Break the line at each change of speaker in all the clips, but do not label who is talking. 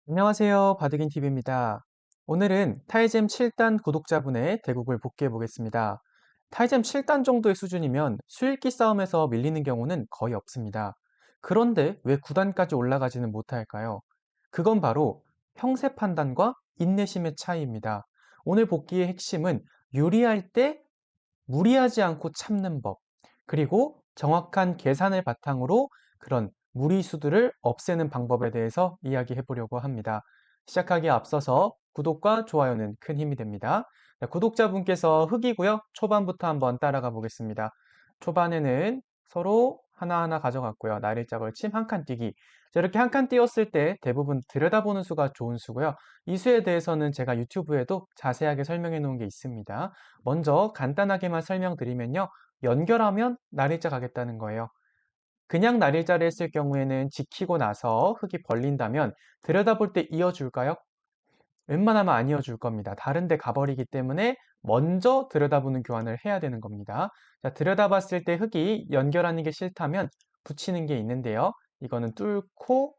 안녕하세요. 바둑인TV입니다. 오늘은 타이젠 7단 구독자분의 대국을 복귀해 보겠습니다. 타이젠 7단 정도의 수준이면 수읽기 싸움에서 밀리는 경우는 거의 없습니다. 그런데 왜 9단까지 올라가지는 못할까요? 그건 바로 형세 판단과 인내심의 차이입니다. 오늘 복귀의 핵심은 유리할 때 무리하지 않고 참는 법, 그리고 정확한 계산을 바탕으로 그런 무리수들을 없애는 방법에 대해서 이야기해 보려고 합니다. 시작하기에 앞서서 구독과 좋아요는 큰 힘이 됩니다. 네, 구독자분께서 흑이고요. 초반부터 한번 따라가 보겠습니다. 초반에는 서로 하나하나 가져갔고요. 날일자 걸침 한 칸 뛰기. 자, 이렇게 한 칸 띄웠을 때 대부분 들여다보는 수가 좋은 수고요. 이 수에 대해서는 제가 유튜브에도 자세하게 설명해 놓은 게 있습니다. 먼저 간단하게만 설명드리면요. 연결하면 날일자 가겠다는 거예요. 그냥 날일자를 했을 경우에는 지키고 나서 흙이 벌린다면 들여다볼 때 이어줄까요? 웬만하면 안 이어줄 겁니다. 다른 데 가버리기 때문에 먼저 들여다보는 교환을 해야 되는 겁니다. 자, 들여다봤을 때 흙이 연결하는 게 싫다면 붙이는 게 있는데요. 이거는 뚫고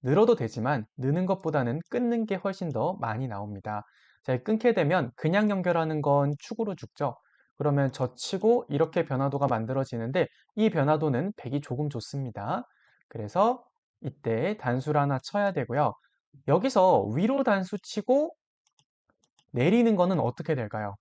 늘어도 되지만 느는 것보다는 끊는 게 훨씬 더 많이 나옵니다. 자, 끊게 되면 그냥 연결하는 건 축으로 죽죠. 그러면 젖히고 이렇게 변화도가 만들어지는데 이 변화도는 백이 조금 좋습니다. 그래서 이때 단수를 하나 쳐야 되고요. 여기서 위로 단수 치고 내리는 거는 어떻게 될까요?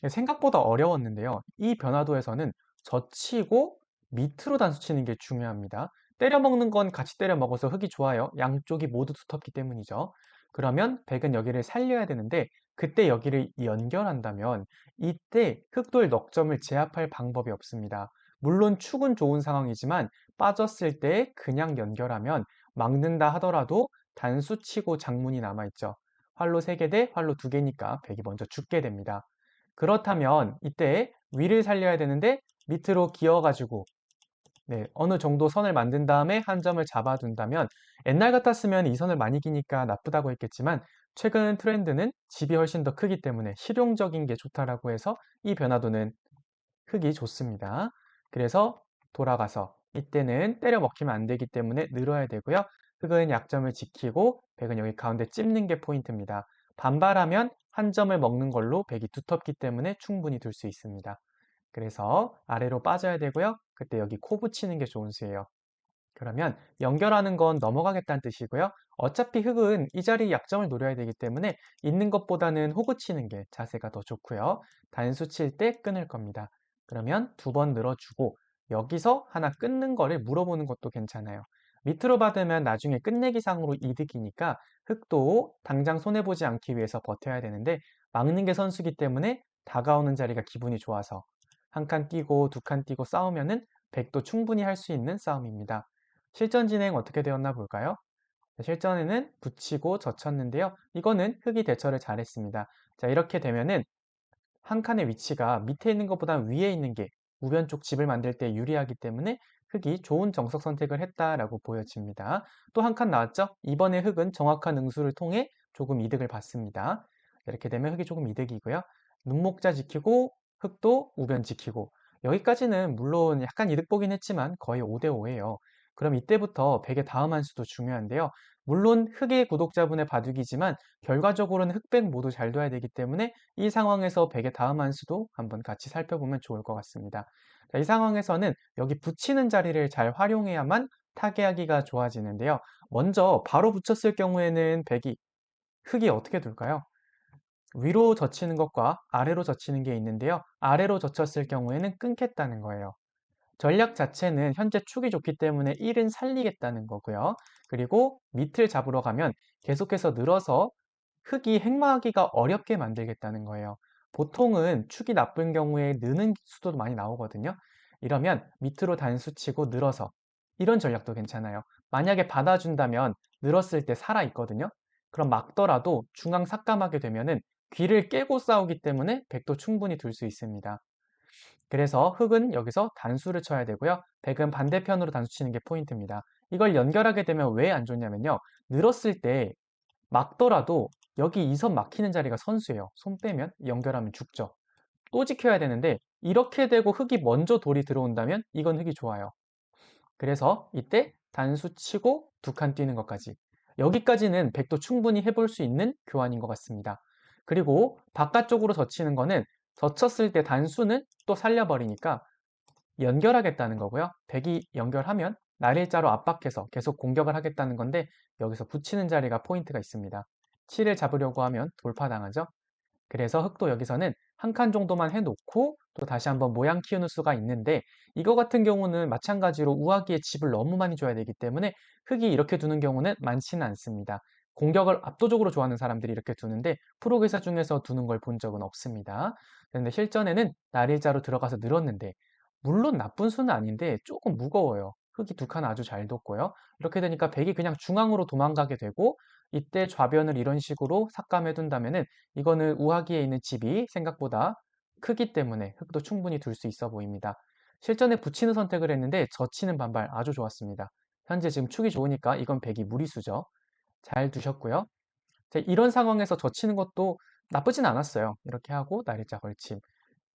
생각보다 어려웠는데요. 이 변화도에서는 젖히고 밑으로 단수 치는 게 중요합니다. 때려 먹는 건 같이 때려 먹어서 흙이 좋아요. 양쪽이 모두 두텁기 때문이죠. 그러면 백은 여기를 살려야 되는데 그때 여기를 연결한다면 이때 흑돌 넉점을 제압할 방법이 없습니다. 물론 축은 좋은 상황이지만 빠졌을 때 그냥 연결하면 막는다 하더라도 단수 치고 장문이 남아있죠. 활로 3개 대 활로 2개니까 백이 먼저 죽게 됩니다. 그렇다면 이때 위를 살려야 되는데 밑으로 기어가지고 어느 정도 선을 만든 다음에 한 점을 잡아둔다면 옛날 같았으면 이 선을 많이 기니까 나쁘다고 했겠지만 최근 트렌드는 집이 훨씬 더 크기 때문에 실용적인 게 좋다라고 해서 이 변화도는 흙이 좋습니다. 그래서 돌아가서 이때는 때려 먹히면 안 되기 때문에 늘어야 되고요. 흙은 약점을 지키고 백은 여기 가운데 찝는 게 포인트입니다. 반발하면 한 점을 먹는 걸로 백이 두텁기 때문에 충분히 둘 수 있습니다. 그래서 아래로 빠져야 되고요. 그때 여기 코 붙이는 게 좋은 수예요. 그러면 연결하는 건 넘어가겠다는 뜻이고요. 어차피 흙은 이 자리 약점을 노려야 되기 때문에 있는 것보다는 호구 치는 게 자세가 더 좋고요. 단수 칠 때 끊을 겁니다. 그러면 2번 늘어주고 여기서 하나 끊는 거를 물어보는 것도 괜찮아요. 밑으로 받으면 나중에 끝내기상으로 이득이니까 흙도 당장 손해보지 않기 위해서 버텨야 되는데 막는 게 선수기 때문에 다가오는 자리가 기분이 좋아서 한 칸 뛰고 2칸 뛰고 싸우면은 백도 충분히 할 수 있는 싸움입니다. 실전 진행 어떻게 되었나 볼까요? 실전에는 붙이고 젖혔는데요. 이거는 흙이 대처를 잘했습니다. 자, 이렇게 되면은 한 칸의 위치가 밑에 있는 것보다 위에 있는 게 우변 쪽 집을 만들 때 유리하기 때문에 흙이 좋은 정석 선택을 했다라고 보여집니다. 또 한 칸 나왔죠? 이번에 흙은 정확한 응수를 통해 조금 이득을 받습니다. 이렇게 되면 흙이 조금 이득이고요. 눈목자 지키고 흙도 우변 지키고 여기까지는 물론 약간 이득 보긴 했지만 거의 5대 5예요. 그럼 이때부터 백의 다음 한 수도 중요한데요. 물론 흑의 구독자분의 바둑이지만 결과적으로는 흑백 모두 잘 둬야 되기 때문에 이 상황에서 백의 다음 한 수도 한번 같이 살펴보면 좋을 것 같습니다. 자, 이 상황에서는 여기 붙이는 자리를 잘 활용해야만 타개하기가 좋아지는데요. 먼저 바로 붙였을 경우에는 백이 흑이 어떻게 둘까요? 위로 젖히는 것과 아래로 젖히는 게 있는데요. 아래로 젖혔을 경우에는 끊겠다는 거예요. 전략 자체는 현재 축이 좋기 때문에 1은 살리겠다는 거고요. 그리고 밑을 잡으러 가면 계속해서 늘어서 흙이 행마하기가 어렵게 만들겠다는 거예요. 보통은 축이 나쁜 경우에 느는 수도 많이 나오거든요. 이러면 밑으로 단수 치고 늘어서 이런 전략도 괜찮아요. 만약에 받아준다면 늘었을 때 살아있거든요. 그럼 막더라도 중앙 삭감하게 되면은 귀를 깨고 싸우기 때문에 백도 충분히 둘 수 있습니다. 그래서 흑은 여기서 단수를 쳐야 되고요. 백은 반대편으로 단수 치는 게 포인트입니다. 이걸 연결하게 되면 왜 안 좋냐면요. 늘었을 때 막더라도 여기 이 선 막히는 자리가 선수예요. 손 빼면 연결하면 죽죠. 또 지켜야 되는데 이렇게 되고 흑이 먼저 돌이 들어온다면 이건 흑이 좋아요. 그래서 이때 단수 치고 2칸 뛰는 것까지. 여기까지는 백도 충분히 해볼 수 있는 교환인 것 같습니다. 그리고 바깥쪽으로 젖히는 거는 젖혔을 때 단수는 또 살려버리니까 연결하겠다는 거고요. 백이 연결하면 날일자로 압박해서 계속 공격을 하겠다는 건데 여기서 붙이는 자리가 포인트가 있습니다. 7을 잡으려고 하면 돌파당하죠. 그래서 흙도 여기서는 한 칸 정도만 해놓고 또 다시 한번 모양 키우는 수가 있는데 이거 같은 경우는 마찬가지로 우하기에 집을 너무 많이 줘야 되기 때문에 흙이 이렇게 두는 경우는 많지는 않습니다. 공격을 압도적으로 좋아하는 사람들이 이렇게 두는데 프로기사 중에서 두는 걸 본 적은 없습니다. 그런데 실전에는 날일자로 들어가서 늘었는데 물론 나쁜 수는 아닌데 조금 무거워요. 흙이 두 칸 아주 잘 뒀고요. 이렇게 되니까 백이 그냥 중앙으로 도망가게 되고 이때 좌변을 이런 식으로 삭감해 둔다면은 이거는 우하기에 있는 집이 생각보다 크기 때문에 흙도 충분히 둘 수 있어 보입니다. 실전에 붙이는 선택을 했는데 젖히는 반발 아주 좋았습니다. 현재 지금 축이 좋으니까 이건 백이 무리수죠. 잘 두셨고요. 이런 상황에서 젖히는 것도 나쁘진 않았어요. 이렇게 하고 날일자 걸침.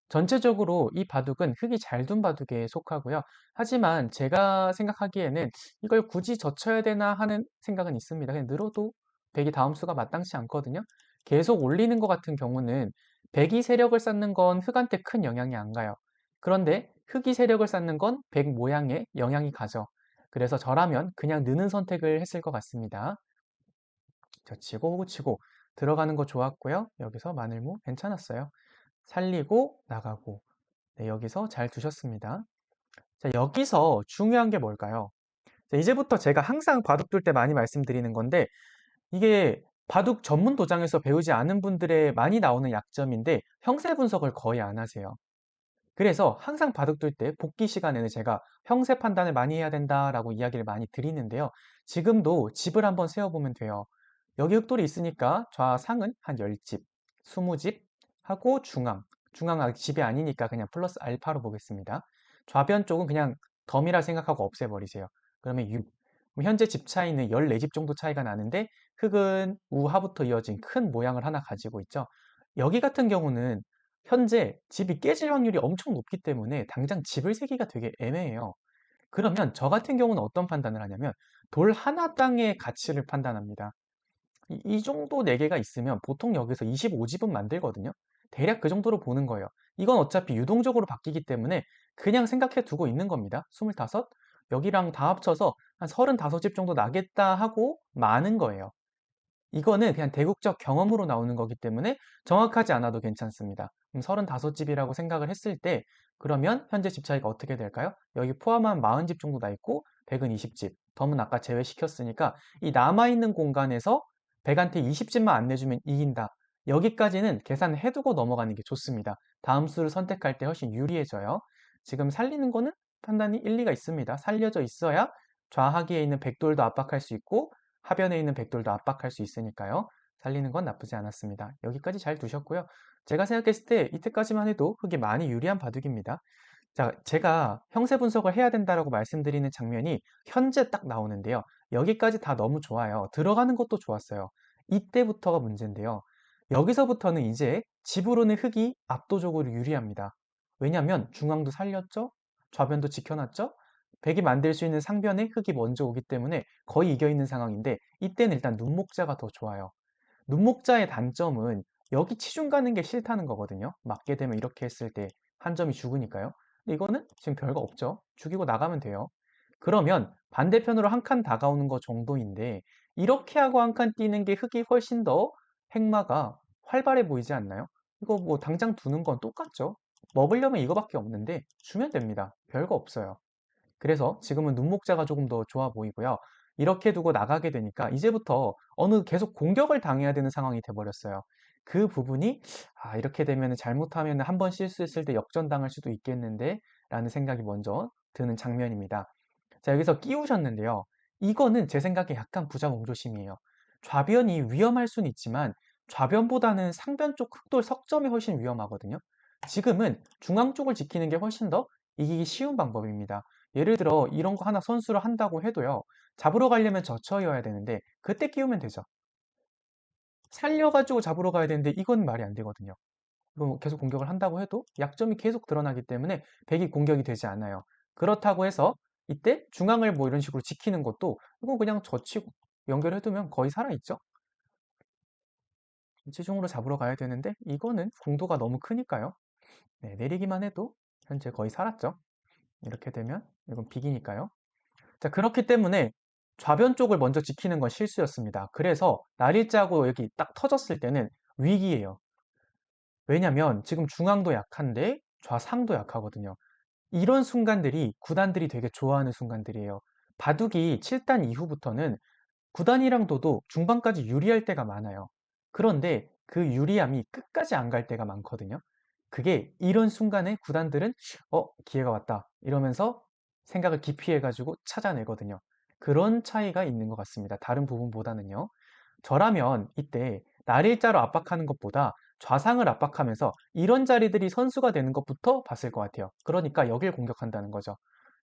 전체적으로 이 바둑은 흙이 잘 둔 바둑에 속하고요. 하지만 제가 생각하기에는 이걸 굳이 젖혀야 되나 하는 생각은 있습니다. 그냥 늘어도 백이 다음 수가 마땅치 않거든요. 계속 올리는 것 같은 경우는 백이 세력을 쌓는 건 흙한테 큰 영향이 안 가요. 그런데 흙이 세력을 쌓는 건 백 모양에 영향이 가죠. 그래서 저라면 그냥 느는 선택을 했을 것 같습니다. 젖히고 치고 들어가는 거 좋았고요. 여기서 마늘무 괜찮았어요. 살리고 나가고 네, 여기서 잘 두셨습니다. 자, 여기서 중요한 게 뭘까요? 자, 이제부터 제가 항상 바둑 둘 때 많이 말씀드리는 건데 이게 바둑 전문 도장에서 배우지 않은 분들의 많이 나오는 약점인데 형세 분석을 거의 안 하세요. 그래서 항상 바둑 둘 때 복귀 시간에는 제가 형세 판단을 많이 해야 된다라고 이야기를 많이 드리는데요. 지금도 집을 한번 세워보면 돼요. 여기 흑돌이 있으니까 좌상은 한 10집, 20집 하고 중앙 아직 집이 아니니까 그냥 플러스 알파로 보겠습니다. 좌변 쪽은 그냥 덤이라 생각하고 없애버리세요. 그러면 6. 현재 집 차이는 14집 정도 차이가 나는데 흙은 우하부터 이어진 큰 모양을 하나 가지고 있죠. 여기 같은 경우는 현재 집이 깨질 확률이 엄청 높기 때문에 당장 집을 세기가 되게 애매해요. 그러면 저 같은 경우는 어떤 판단을 하냐면 돌 하나 땅의 가치를 판단합니다. 이 정도 4개가 있으면 보통 여기서 25집은 만들거든요. 대략 그 정도로 보는 거예요. 이건 어차피 유동적으로 바뀌기 때문에 그냥 생각해 두고 있는 겁니다. 25, 여기랑 다 합쳐서 한 35집 정도 나겠다 하고 많은 거예요. 이거는 그냥 대국적 경험으로 나오는 거기 때문에 정확하지 않아도 괜찮습니다. 그럼 35집이라고 생각을 했을 때 그러면 현재 집 차이가 어떻게 될까요? 여기 포함한 40집 정도 나 있고 100은 20집, 덤은 아까 제외시켰으니까 이 남아있는 공간에서 100한테 20집만 안 내주면 이긴다. 여기까지는 계산해두고 넘어가는 게 좋습니다. 다음 수를 선택할 때 훨씬 유리해져요. 지금 살리는 거는 판단이 일리가 있습니다. 살려져 있어야 좌하기에 있는 백돌도 압박할 수 있고 하변에 있는 백돌도 압박할 수 있으니까요. 살리는 건 나쁘지 않았습니다. 여기까지 잘 두셨고요. 제가 생각했을 때 이때까지만 해도 흙이 많이 유리한 바둑입니다. 자, 제가 형세 분석을 해야 된다라고 말씀드리는 장면이 현재 딱 나오는데요. 여기까지 다 너무 좋아요. 들어가는 것도 좋았어요. 이때부터가 문제인데요. 여기서부터는 이제 집으로는 흙이 압도적으로 유리합니다. 왜냐하면 중앙도 살렸죠? 좌변도 지켜놨죠? 백이 만들 수 있는 상변에 흙이 먼저 오기 때문에 거의 이겨있는 상황인데 이때는 일단 눈목자가 더 좋아요. 눈목자의 단점은 여기 치중 가는 게 싫다는 거거든요. 맞게 되면 이렇게 했을 때 한 점이 죽으니까요. 근데 이거는 지금 별거 없죠. 죽이고 나가면 돼요. 그러면 반대편으로 한 칸 다가오는 거 정도인데 이렇게 하고 한 칸 뛰는 게 흙이 훨씬 더 행마가 활발해 보이지 않나요? 이거 뭐 당장 두는 건 똑같죠. 먹으려면 이거밖에 없는데 주면 됩니다. 별거 없어요. 그래서 지금은 눈목자가 조금 더 좋아 보이고요. 이렇게 두고 나가게 되니까 이제부터 어느 계속 공격을 당해야 되는 상황이 돼버렸어요. 그 부분이 이렇게 되면 잘못하면 한 번 실수했을 때 역전당할 수도 있겠는데 라는 생각이 먼저 드는 장면입니다. 자, 여기서 끼우셨는데요. 이거는 제 생각에 약간 부자몽조심이에요. 좌변이 위험할 수는 있지만 좌변보다는 상변 쪽 흑돌 석점이 훨씬 위험하거든요. 지금은 중앙 쪽을 지키는 게 훨씬 더 이기기 쉬운 방법입니다. 예를 들어 이런 거 하나 선수를 한다고 해도요. 잡으러 가려면 저처여야 되는데 그때 끼우면 되죠. 살려가지고 잡으러 가야 되는데 이건 말이 안 되거든요. 이거 뭐 계속 공격을 한다고 해도 약점이 계속 드러나기 때문에 백이 공격이 되지 않아요. 그렇다고 해서 이때 중앙을 뭐 이런 식으로 지키는 것도 이건 그냥 젖히고 연결해두면 거의 살아있죠? 지중으로 잡으러 가야 되는데 이거는 궁도가 너무 크니까요. 네, 내리기만 해도 현재 거의 살았죠. 이렇게 되면 이건 비기니까요. 자, 그렇기 때문에 좌변 쪽을 먼저 지키는 건 실수였습니다. 그래서 날일자고 여기 딱 터졌을 때는 위기예요. 왜냐면 지금 중앙도 약한데 좌상도 약하거든요. 이런 순간들이 구단들이 되게 좋아하는 순간들이에요. 바둑이 7단 이후부터는 구단이랑 둬도 중반까지 유리할 때가 많아요. 그런데 그 유리함이 끝까지 안 갈 때가 많거든요. 그게 이런 순간에 구단들은 기회가 왔다 이러면서 생각을 깊이 해가지고 찾아내거든요. 그런 차이가 있는 것 같습니다. 다른 부분보다는요. 저라면 이때 날일자로 압박하는 것보다 좌상을 압박하면서 이런 자리들이 선수가 되는 것부터 봤을 것 같아요. 그러니까 여길 공격한다는 거죠.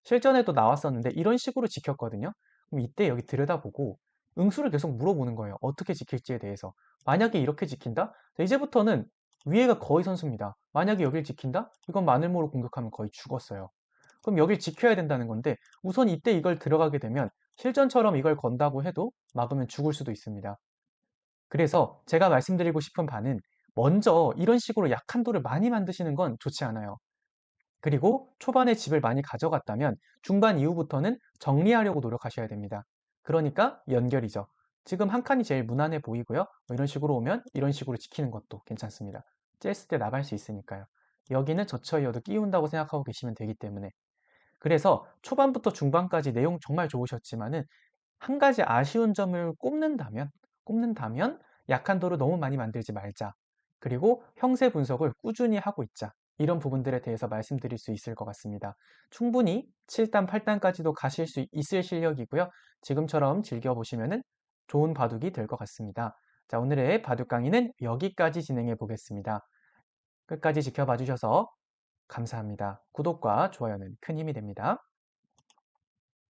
실전에도 나왔었는데 이런 식으로 지켰거든요. 그럼 이때 여기 들여다보고 응수를 계속 물어보는 거예요. 어떻게 지킬지에 대해서. 만약에 이렇게 지킨다? 자, 이제부터는 위에가 거의 선수입니다. 만약에 여길 지킨다? 이건 마늘모로 공격하면 거의 죽었어요. 그럼 여길 지켜야 된다는 건데 우선 이때 이걸 들어가게 되면 실전처럼 이걸 건다고 해도 막으면 죽을 수도 있습니다. 그래서 제가 말씀드리고 싶은 바는 먼저 이런 식으로 약한 돌을 많이 만드시는 건 좋지 않아요. 그리고 초반에 집을 많이 가져갔다면 중반 이후부터는 정리하려고 노력하셔야 됩니다. 그러니까 연결이죠. 지금 한 칸이 제일 무난해 보이고요. 이런 식으로 오면 이런 식으로 지키는 것도 괜찮습니다. 쬐을 때 나갈 수 있으니까요. 여기는 저처이어도 끼운다고 생각하고 계시면 되기 때문에. 그래서 초반부터 중반까지 내용 정말 좋으셨지만은 한 가지 아쉬운 점을 꼽는다면 약한 도를 너무 많이 만들지 말자. 그리고 형세 분석을 꾸준히 하고 있자. 이런 부분들에 대해서 말씀드릴 수 있을 것 같습니다. 충분히 7단, 8단까지도 가실 수 있을 실력이고요. 지금처럼 즐겨보시면 좋은 바둑이 될 것 같습니다. 자, 오늘의 바둑 강의는 여기까지 진행해 보겠습니다. 끝까지 지켜봐 주셔서 감사합니다. 구독과 좋아요는 큰 힘이 됩니다.